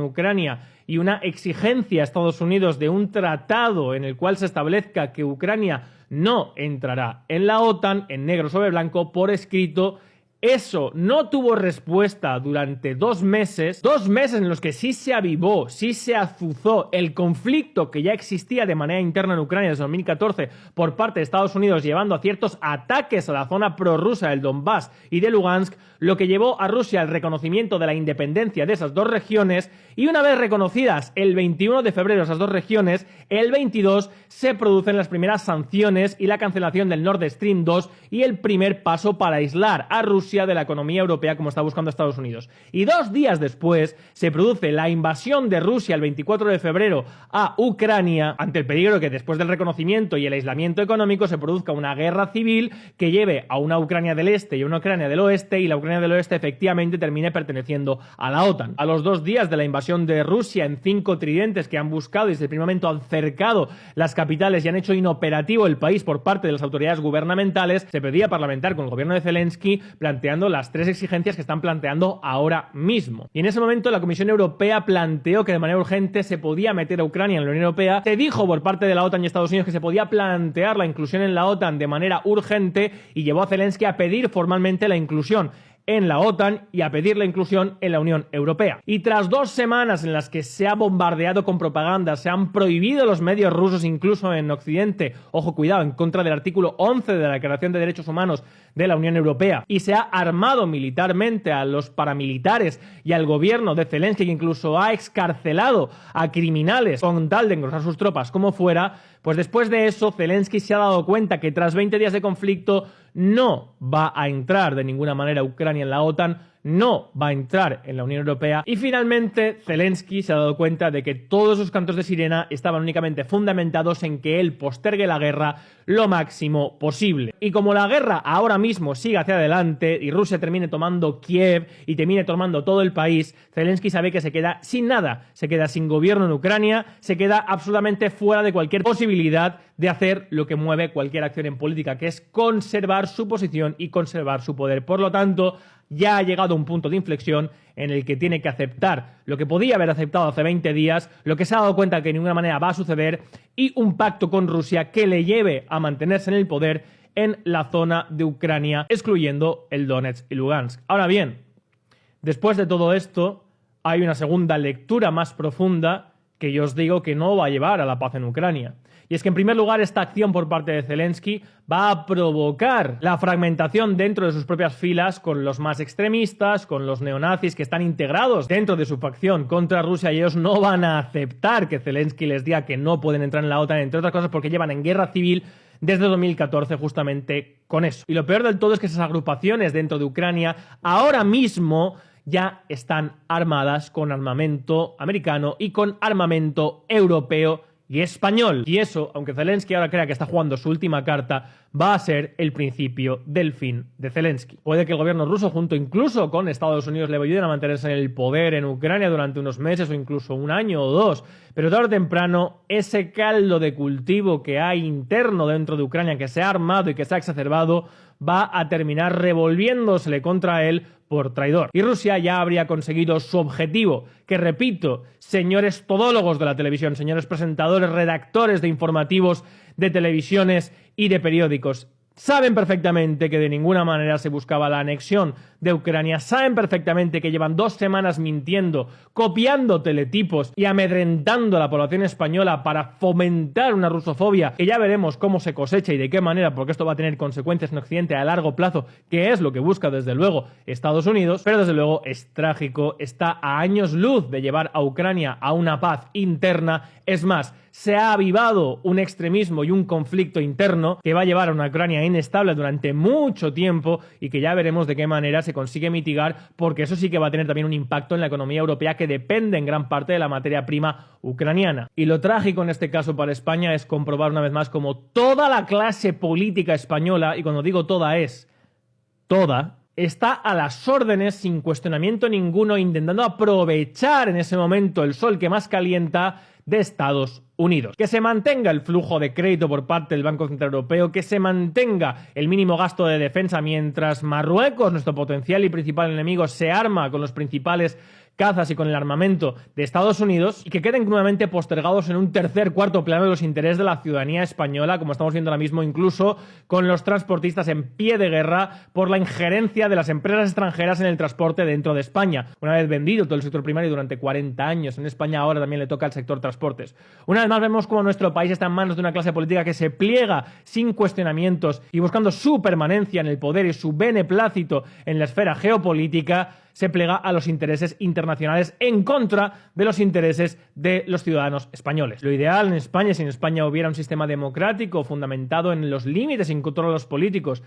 Ucrania y una exigencia a Estados Unidos de un tratado en el cual se establezca que Ucrania no entrará en la OTAN, en negro sobre blanco, por escrito. Eso no tuvo respuesta durante 2 meses en los que sí se avivó, sí se azuzó el conflicto que ya existía de manera interna en Ucrania desde 2014 por parte de Estados Unidos, llevando a ciertos ataques a la zona prorrusa del Donbass y de Lugansk, lo que llevó a Rusia al reconocimiento de la independencia de esas dos regiones, y una vez reconocidas el 21 de febrero esas dos regiones, el 22 se producen las primeras sanciones y la cancelación del Nord Stream 2 y el primer paso para aislar a Rusia de la economía europea como está buscando Estados Unidos. Y 2 días después se produce la invasión de Rusia el 24 de febrero a Ucrania, ante el peligro que después del reconocimiento y el aislamiento económico se produzca una guerra civil que lleve a una Ucrania del este y una Ucrania del oeste, y la Ucrania del oeste efectivamente termine perteneciendo a la OTAN. A los 2 días de la invasión de Rusia, en 5 tridentes que han buscado y desde el primer momento han cercado las capitales y han hecho inoperativo el país por parte de las autoridades gubernamentales, se pedía parlamentar con el gobierno de Zelensky planteando las 3 exigencias que están planteando ahora mismo. Y en ese momento la Comisión Europea planteó que de manera urgente se podía meter a Ucrania en la Unión Europea. Se dijo por parte de la OTAN y Estados Unidos que se podía plantear la inclusión en la OTAN de manera urgente, y llevó a Zelensky a pedir formalmente la inclusión en la OTAN y a pedir la inclusión en la Unión Europea. Y tras 2 semanas en las que se ha bombardeado con propaganda, se han prohibido los medios rusos incluso en Occidente, ojo cuidado, en contra del artículo 11 de la Declaración de Derechos Humanos de la Unión Europea, y se ha armado militarmente a los paramilitares y al gobierno de Zelensky, que incluso ha excarcelado a criminales con tal de engrosar sus tropas como fuera, pues después de eso Zelensky se ha dado cuenta que tras 20 días de conflicto no va a entrar de ninguna manera Ucrania en la OTAN, no va a entrar en la Unión Europea, y finalmente Zelensky se ha dado cuenta de que todos sus cantos de sirena estaban únicamente fundamentados en que él postergue la guerra lo máximo posible. Y como la guerra ahora mismo sigue hacia adelante y Rusia termine tomando Kiev y termine tomando todo el país, Zelensky sabe que se queda sin nada, se queda sin gobierno en Ucrania, se queda absolutamente fuera de cualquier posibilidad de hacer lo que mueve cualquier acción en política, que es conservar su posición y conservar su poder. Por lo tanto, ya ha llegado a un punto de inflexión en el que tiene que aceptar lo que podía haber aceptado hace 20 días, lo que se ha dado cuenta que de ninguna manera va a suceder, y un pacto con Rusia que le lleve a mantenerse en el poder en la zona de Ucrania, excluyendo el Donetsk y Lugansk. Ahora bien, después de todo esto, hay una segunda lectura más profunda que yo os digo que no va a llevar a la paz en Ucrania. Y es que, en primer lugar, esta acción por parte de Zelensky va a provocar la fragmentación dentro de sus propias filas con los más extremistas, con los neonazis que están integrados dentro de su facción contra Rusia, y ellos no van a aceptar que Zelensky les diga que no pueden entrar en la OTAN, entre otras cosas porque llevan en guerra civil desde 2014 justamente con eso. Y lo peor del todo es que esas agrupaciones dentro de Ucrania ahora mismo ya están armadas con armamento americano y con armamento europeo y español. Y eso, aunque Zelensky ahora crea que está jugando su última carta, va a ser el principio del fin de Zelensky. Puede que el gobierno ruso, junto incluso con Estados Unidos, le ayuden a mantenerse en el poder en Ucrania durante unos meses o incluso 1 año o 2, pero tarde o temprano ese caldo de cultivo que hay interno dentro de Ucrania, que se ha armado y que se ha exacerbado, va a terminar revolviéndosele contra él por traidor. Y Rusia ya habría conseguido su objetivo, que, repito, señores todólogos de la televisión, señores presentadores, redactores de informativos de televisiones y de periódicos, saben perfectamente que de ninguna manera se buscaba la anexión de Ucrania, saben perfectamente que llevan 2 semanas mintiendo, copiando teletipos y amedrentando a la población española para fomentar una rusofobia que ya veremos cómo se cosecha y de qué manera, porque esto va a tener consecuencias en Occidente a largo plazo, que es lo que busca desde luego Estados Unidos, pero desde luego es trágico, está a años luz de llevar a Ucrania a una paz interna. Es más, se ha avivado un extremismo y un conflicto interno que va a llevar a una Ucrania inestable durante mucho tiempo, y que ya veremos de qué manera se consigue mitigar, porque eso sí que va a tener también un impacto en la economía europea, que depende en gran parte de la materia prima ucraniana. Y lo trágico en este caso para España es comprobar una vez más como toda la clase política española, y cuando digo toda es toda, está a las órdenes sin cuestionamiento ninguno, intentando aprovechar en ese momento el sol que más calienta de Estados Unidos. Que se mantenga el flujo de crédito por parte del Banco Central Europeo, que se mantenga el mínimo gasto de defensa mientras Marruecos, nuestro potencial y principal enemigo, se arma con los principales cazas y con el armamento de Estados Unidos, y que queden nuevamente postergados en un tercer, cuarto plano de los intereses de la ciudadanía española, como estamos viendo ahora mismo, incluso con los transportistas en pie de guerra por la injerencia de las empresas extranjeras en el transporte dentro de España. Una vez vendido todo el sector primario durante 40 años en España, ahora también le toca al sector transportes. Una vez más vemos cómo nuestro país está en manos de una clase política que se pliega sin cuestionamientos y buscando su permanencia en el poder y su beneplácito en la esfera geopolítica, se plega a los intereses internacionales en contra de los intereses de los ciudadanos españoles. Lo ideal en España es si en España hubiera un sistema democrático fundamentado en los límites y en contra de los políticos,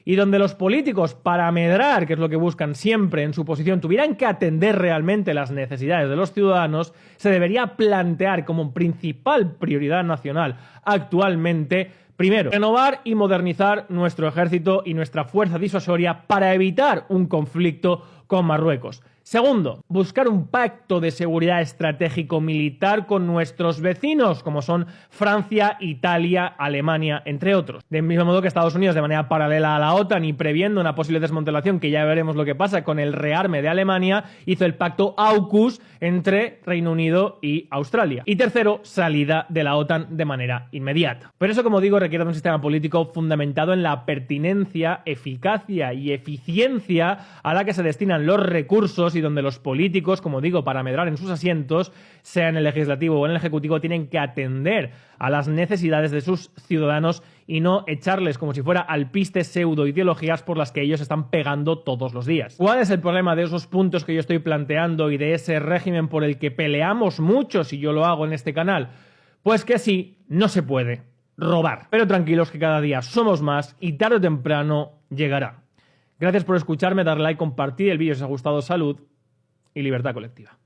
y donde los políticos, para medrar, que es lo que buscan siempre en su posición, tuvieran que atender realmente las necesidades de los ciudadanos, se debería plantear como principal prioridad nacional actualmente, primero, renovar y modernizar nuestro ejército y nuestra fuerza disuasoria para evitar un conflicto con Marruecos. Segundo, buscar un pacto de seguridad estratégico militar con nuestros vecinos, como son Francia, Italia, Alemania, entre otros. Del mismo modo que Estados Unidos, de manera paralela a la OTAN y previendo una posible desmantelación, que ya veremos lo que pasa con el rearme de Alemania, hizo el pacto AUKUS entre Reino Unido y Australia. Y tercero, salida de la OTAN de manera inmediata. Pero eso, como digo, requiere de un sistema político fundamentado en la pertinencia, eficacia y eficiencia a la que se destinan los recursos, y donde los políticos, como digo, para medrar en sus asientos, sea en el legislativo o en el ejecutivo, tienen que atender a las necesidades de sus ciudadanos y no echarles como si fuera alpistes pseudo-ideologías por las que ellos están pegando todos los días. ¿Cuál es el problema de esos puntos que yo estoy planteando y de ese régimen por el que peleamos muchos, y yo lo hago en este canal? Pues que sí, no se puede robar. Pero tranquilos, que cada día somos más y tarde o temprano llegará. Gracias por escucharme, darle like, compartir el vídeo si os ha gustado. Salud y libertad colectiva.